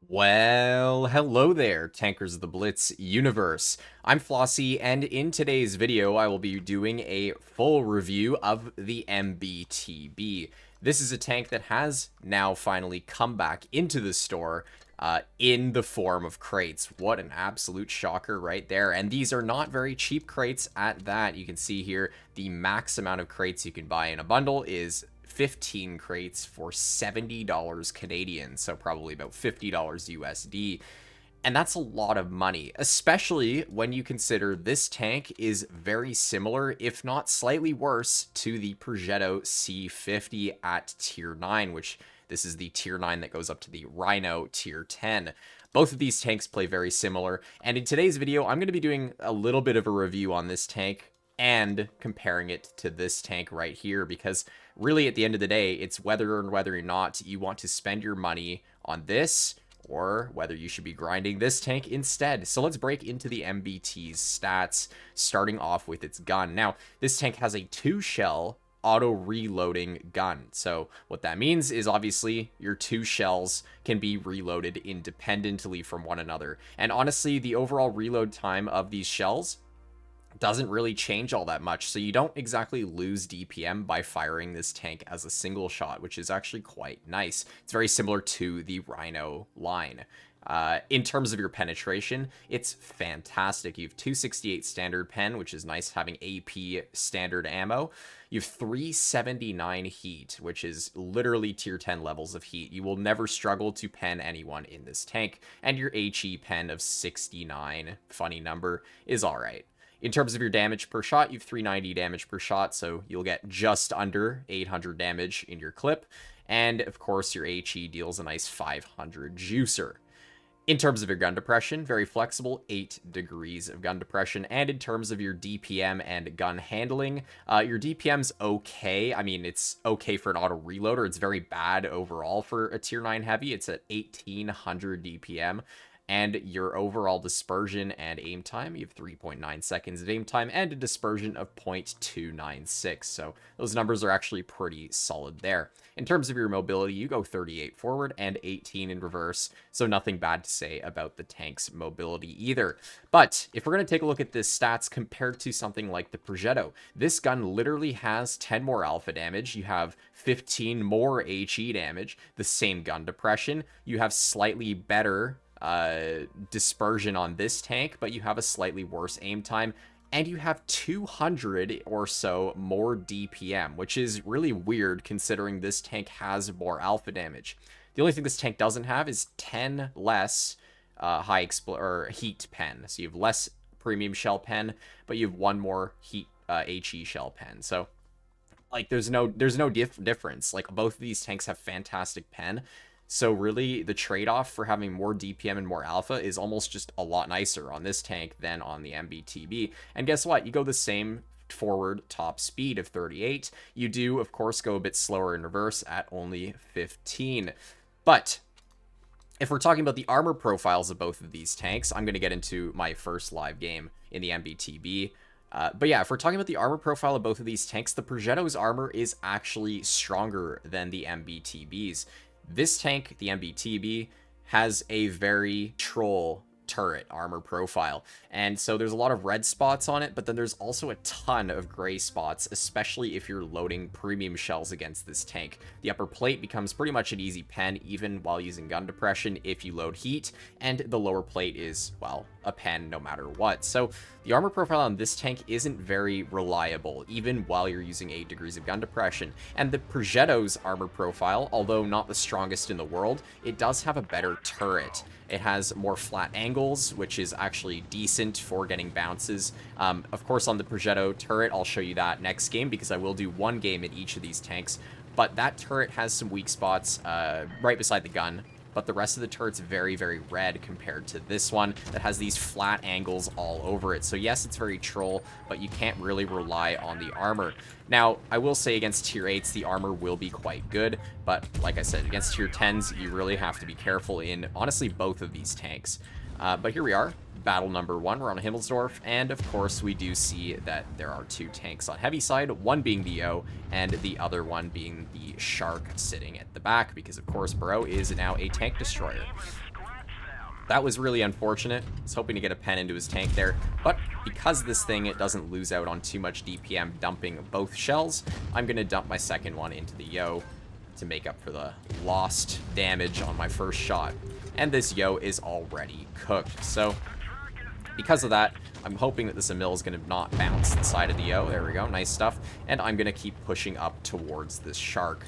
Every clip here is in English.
Well, hello there, Tankers of the Blitz universe. I'm Flossie, and in today's video, I will be doing a full review of the MBT-B. This is a tank that has now finally come back into the store in the form of crates. What an absolute shocker right there. And these are not very cheap crates at that. You can see here the max amount of crates you can buy in a bundle is 15 crates for $70 Canadian, so probably about $50 USD. And that's a lot of money, especially when you consider this tank is very similar, if not slightly worse, to the Progetto C50 at Tier 9, which this is the Tier 9 that goes up to the Rhino Tier 10. Both of these tanks play very similar, and in today's video, I'm going to be doing a little bit of a review on this tank and comparing it to this tank right here, because really at the end of the day, it's whether or not you want to spend your money on this or whether you should be grinding this tank instead. So let's break into the MBT's stats, starting off with its gun. Now, this tank has a 2-shell auto-reloading gun. So what that means is obviously your 2 shells can be reloaded independently from one another. And honestly, the overall reload time of these shells doesn't really change all that much, so you don't exactly lose DPM by firing this tank as a single shot, which is actually quite nice. It's very similar to the Rhino line. In terms of your penetration, it's fantastic. You have 268 standard pen, which is nice having AP standard ammo. You have 379 heat, which is literally tier 10 levels of heat. You will never struggle to pen anyone in this tank, and your HE pen of 69, funny number, is alright. In terms of your damage per shot, you have 390 damage per shot, so you'll get just under 800 damage in your clip. And, of course, your HE deals a nice 500 juicer. In terms of your gun depression, very flexible, 8 degrees of gun depression. And in terms of your DPM and gun handling, your DPM's okay. I mean, it's okay for an auto reloader. It's very bad overall for a tier 9 heavy. It's at 1800 DPM. And your overall dispersion and aim time, you have 3.9 seconds of aim time and a dispersion of 0.296. So those numbers are actually pretty solid there. In terms of your mobility, you go 38 forward and 18 in reverse. So nothing bad to say about the tank's mobility either. But if we're going to take a look at this stats compared to something like the Progetto, this gun literally has 10 more alpha damage. You have 15 more HE damage, the same gun depression. You have slightly better dispersion on this tank, but you have a slightly worse aim time, and you have 200 or so more DPM, which is really weird considering this tank has more alpha damage. The only thing this tank doesn't have is 10 less heat pen. So you have less premium shell pen, but you have 1 more heat HE shell pen. So like there's no difference. Like both of these tanks have fantastic pen. So really, the trade-off for having more DPM and more alpha is almost just a lot nicer on this tank than on the MBT-B. And guess what? You go the same forward top speed of 38. You do, of course, go a bit slower in reverse at only 15. But if we're talking about the armor profiles of both of these tanks, I'm going to get into my first live game in the MBT-B. But yeah, if we're talking about the armor profile of both of these tanks, the Progetto's armor is actually stronger than the MBT-B's. This tank, the MBT-B, has a very troll turret armor profile, and so there's a lot of red spots on it, but then there's also a ton of gray spots, especially if you're loading premium shells against this tank. The upper plate becomes pretty much an easy pen even while using gun depression if you load heat, and the lower plate is, well, a pen no matter what. So the armor profile on this tank isn't very reliable, even while you're using 8 degrees of gun depression. And the Progetto's armor profile, although not the strongest in the world, it does have a better turret. It has more flat angles, which is actually decent for getting bounces. Of course, on the Progetto turret, I'll show you that next game because I will do one game in each of these tanks. But that turret has some weak spots right beside the gun. But the rest of the turret's very, very red compared to this one that has these flat angles all over it. So yes, it's very troll, but you can't really rely on the armor. Now, I will say against tier 8s, the armor will be quite good, but like I said, against tier 10s, you really have to be careful in, honestly, both of these tanks. But here we are. battle number 1. We're on Himmelsdorf, and of course we do see that there are 2 tanks on heavy side, one being the O, and the other one being the Shark sitting at the back, because of course Bro is now a tank destroyer. That was really unfortunate. I was hoping to get a pen into his tank there, but because this thing, it doesn't lose out on too much DPM dumping both shells, I'm going to dump my second one into the Yo to make up for the lost damage on my first shot. And this Yo is already cooked, so because of that, I'm hoping that this Emil is going to not bounce the side of the Yo. There we go, nice stuff. And I'm going to keep pushing up towards this Shark.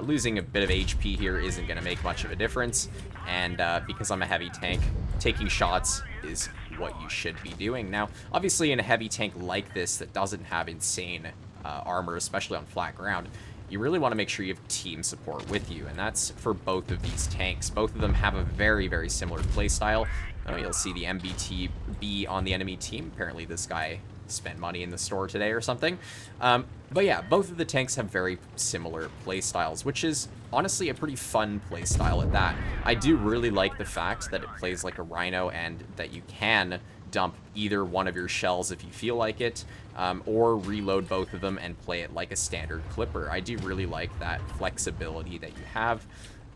Losing a bit of HP here isn't going to make much of a difference, and because I'm a heavy tank, taking shots is what you should be doing. Now, obviously in a heavy tank like this that doesn't have insane armor, especially on flat ground, you really want to make sure you have team support with you, and that's for both of these tanks. Both of them have a very, very similar playstyle. You'll see the MBT-B on the enemy team. Apparently this guy spent money in the store today or something. But yeah, both of the tanks have very similar playstyles, which is honestly a pretty fun playstyle at that. I do really like the fact that it plays like a Rhino and that you can dump either one of your shells if you feel like it, or reload both of them and play it like a standard clipper. I do really like that flexibility that you have.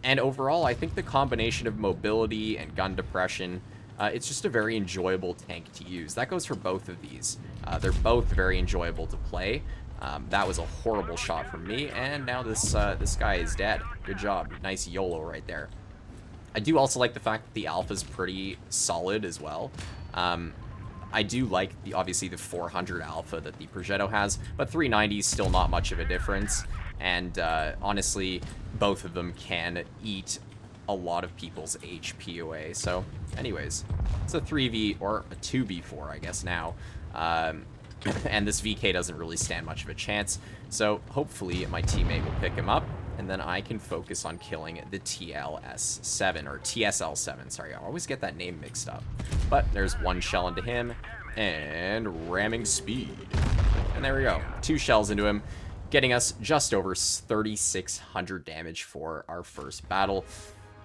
And overall, I think the combination of mobility and gun depression, it's just a very enjoyable tank to use. That goes for both of these. They're both very enjoyable to play. That was a horrible shot from me, and now this guy is dead. Good job. Nice YOLO right there. I do also like the fact that the alpha is pretty solid as well. I do like, obviously, the 400 alpha that the Progetto has, but 390 is still not much of a difference. And honestly, both of them can eat a lot of people's HP away. So anyways, it's a 3v or a 2v4, I guess now. And this VK doesn't really stand much of a chance. So hopefully my teammate will pick him up, and then I can focus on killing the TLS7, or TSL7. Sorry, I always get that name mixed up. But there's one shell into him, and ramming speed. And there we go. 2 shells into him, getting us just over 3,600 damage for our first battle.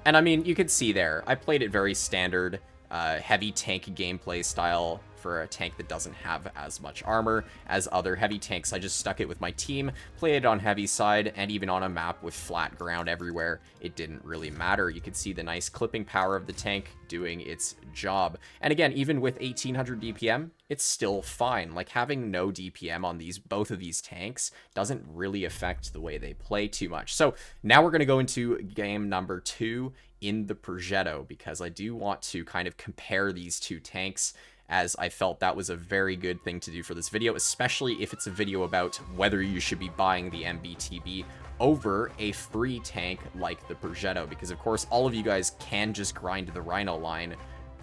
And I mean, you can see there, I played it very standard, heavy tank gameplay style for a tank that doesn't have as much armor as other heavy tanks. I just stuck it with my team, played it on heavy side, and even on a map with flat ground everywhere, it didn't really matter. You could see the nice clipping power of the tank doing its job. And again, even with 1800 DPM, it's still fine. Like, having no DPM on both of these tanks doesn't really affect the way they play too much. So now we're going to go into game number 2 in the Progetto, because I do want to kind of compare these two tanks, as I felt that was a very good thing to do for this video, especially if it's a video about whether you should be buying the MBT-B over a free tank like the Progetto, because of course all of you guys can just grind the Rhino line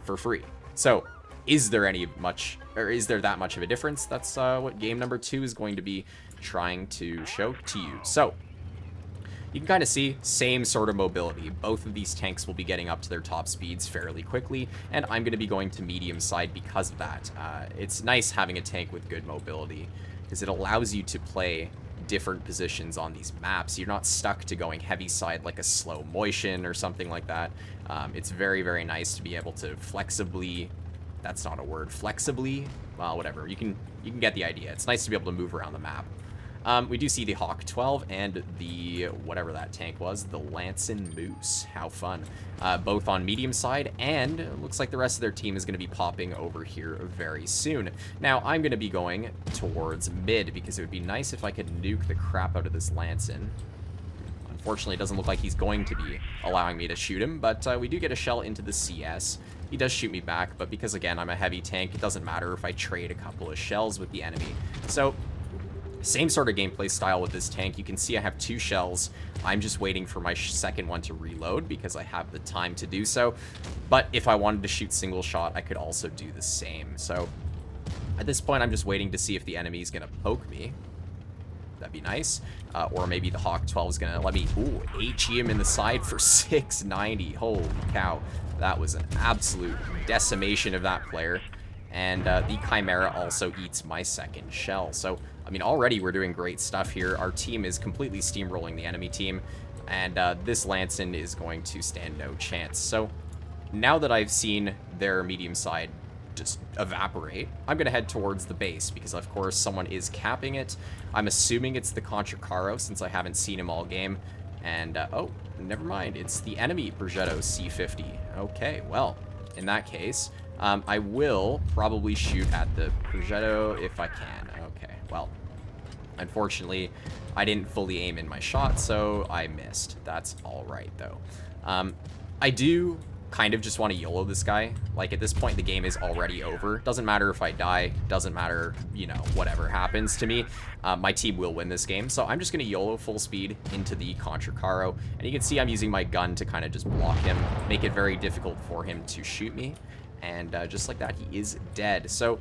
for free. So is there that much of a difference? That's what game number 2 is going to be trying to show to you. So you can kind of see same sort of mobility. Both of these tanks will be getting up to their top speeds fairly quickly, and I'm going to be going to medium side because of that. It's nice having a tank with good mobility, because it allows you to play different positions on these maps. You're not stuck to going heavy side like a slow motion or something like that. It's very, very nice to be able to flexibly, that's not a word, flexibly, well, whatever. You can get the idea. It's nice to be able to move around the map. We do see the Hawk 12 and the, whatever that tank was, the Lancin Moose. How fun. Both on medium side, and it looks like the rest of their team is going to be popping over here very soon. Now, I'm going to be going towards mid, because it would be nice if I could nuke the crap out of this Lancin. Unfortunately, it doesn't look like he's going to be allowing me to shoot him, but we do get a shell into the CS. He does shoot me back, but because, again, I'm a heavy tank, it doesn't matter if I trade a couple of shells with the enemy. So same sort of gameplay style with this tank. You can see I have 2 shells. I'm just waiting for my second one to reload because I have the time to do so. But if I wanted to shoot single shot, I could also do the same. So at this point, I'm just waiting to see if the enemy is going to poke me. That'd be nice. Or maybe the Hawk 12 is going to let me, ooh, HE him in the side for 690. Holy cow. That was an absolute decimation of that player. And the Chimera also eats my second shell. So, I mean, already we're doing great stuff here. Our team is completely steamrolling the enemy team, and this Lancin is going to stand no chance. So now that I've seen their medium side just evaporate, I'm going to head towards the base, because of course someone is capping it. I'm assuming it's the Contracaro, since I haven't seen him all game. And, oh, never mind. It's the enemy Progetto C50. Okay, well, in that case, I will probably shoot at the Progetto if I can. Okay, well, unfortunately, I didn't fully aim in my shot, so I missed. That's all right, though. I do kind of just want to YOLO this guy. Like, at this point, the game is already over. Doesn't matter if I die. Doesn't matter, you know, whatever happens to me. My team will win this game. So I'm just going to YOLO full speed into the Contracaro. And you can see I'm using my gun to kind of just block him, make it very difficult for him to shoot me. And just like that, he is dead. So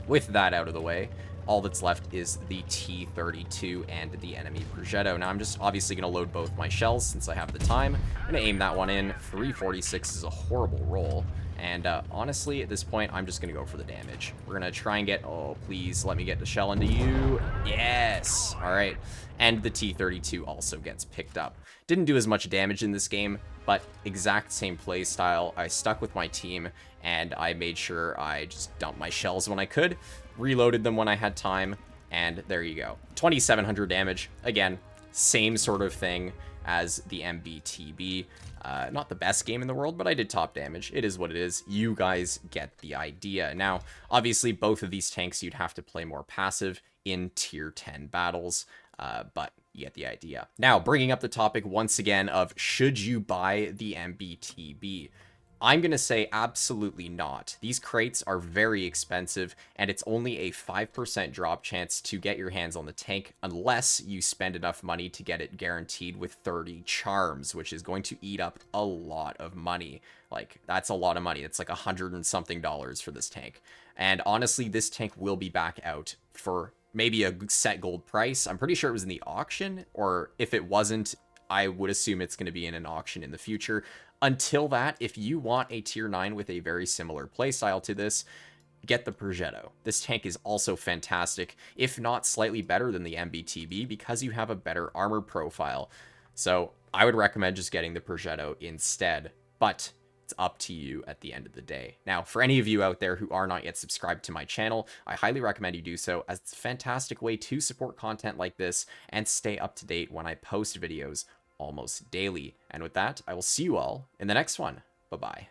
with that out of the way, all that's left is the T-32 and the enemy Progetto. Now, I'm just obviously going to load both my shells since I have the time. I'm going to aim that one in. 346 is a horrible roll. And honestly, at this point, I'm just going to go for the damage. We're going to try and get... Oh, please let me get the shell into you. Yes. All right. And the T-32 also gets picked up. Didn't do as much damage in this game, but exact same play style. I stuck with my team, and I made sure I just dumped my shells when I could, reloaded them when I had time, and there you go. 2,700 damage. Again, same sort of thing as the MBT-B. Not the best game in the world, but I did top damage. It is what it is. You guys get the idea. Now, obviously, both of these tanks you'd have to play more passive in tier 10 battles, but you get the idea. Now, bringing up the topic once again of should you buy the MBT-B? I'm going to say absolutely not. These crates are very expensive, and it's only a 5% drop chance to get your hands on the tank unless you spend enough money to get it guaranteed with 30 charms, which is going to eat up a lot of money. Like, that's a lot of money. It's like $100 and something for this tank. And honestly, this tank will be back out for maybe a set gold price. I'm pretty sure it was in the auction, or if it wasn't, I would assume it's going to be in an auction in the future. Until that, if you want a tier 9 with a very similar playstyle to this, get the Progetto. This tank is also fantastic, if not slightly better than the MBT-B, because you have a better armor profile. So I would recommend just getting the Progetto instead, but it's up to you at the end of the day. Now, for any of you out there who are not yet subscribed to my channel, I highly recommend you do so, as it's a fantastic way to support content like this and stay up to date when I post videos almost daily. And with that, I will see you all in the next one. Bye-bye.